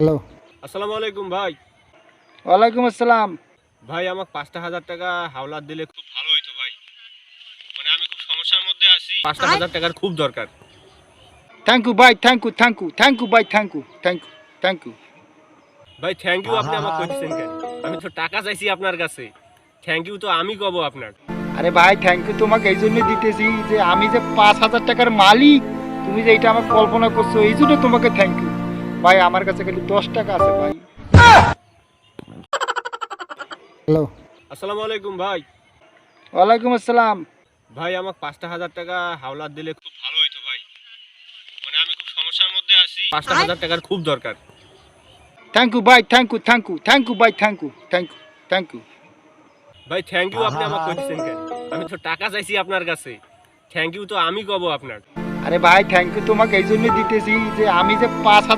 Hello. আসসালামু আলাইকুম ভাই। ওয়ালাইকুম আসসালাম। ভাই আমাকে ৫,০০০ টাকা হাওলাত দিলে খুব ভালো হইতো ভাই। মানে আমি খুব সমস্যার মধ্যে আছি। ৫,০০০ টাকার খুব দরকার। থ্যাংক ইউ ভাই, থ্যাংক ইউ ভাই, থ্যাংক ইউ। ভাই থ্যাংক ইউ আপনি আমাকে কইতেছেন কেন? আমি তো টাকা চাইছি আপনার কাছে। থ্যাংক ইউ তো আমি কব আপনার। আরে ভাই থ্যাংক ইউ তোমাকে এই জন্য দিতেছি যে আমি যে ৫,০০০ টাকার মালিক, তুমি যে এটা আমার কল্পনা করছো এই জন্য তোমাকে থ্যাংক ইউ। ভাই আমার কাছে খালি ১০ টাকা আছে ভাই। হ্যালো। আসসালামু আলাইকুম ভাই। ওয়ালাইকুম আসসালাম। ভাই আমাকে ৫,০০০ টাকা হাওলাত দিলে খুব ভালো হইতো ভাই। মানে আমি খুব সমস্যার মধ্যে আছি। ৫,০০০ টাকার খুব দরকার। থ্যাংক ইউ ভাই, থ্যাংক ইউ ভাই, থ্যাংক ইউ। ভাই থ্যাংক ইউ আপনি আমাকে কইতেছেন কেন? আমি তো টাকা চাইছি আপনার কাছে। থ্যাংক ইউ তো আমি কব আপনার। আরে ভাই থ্যাংক ইউ তোমাকে এই জন্য দিতেছি যে আমি যে ৫,০০০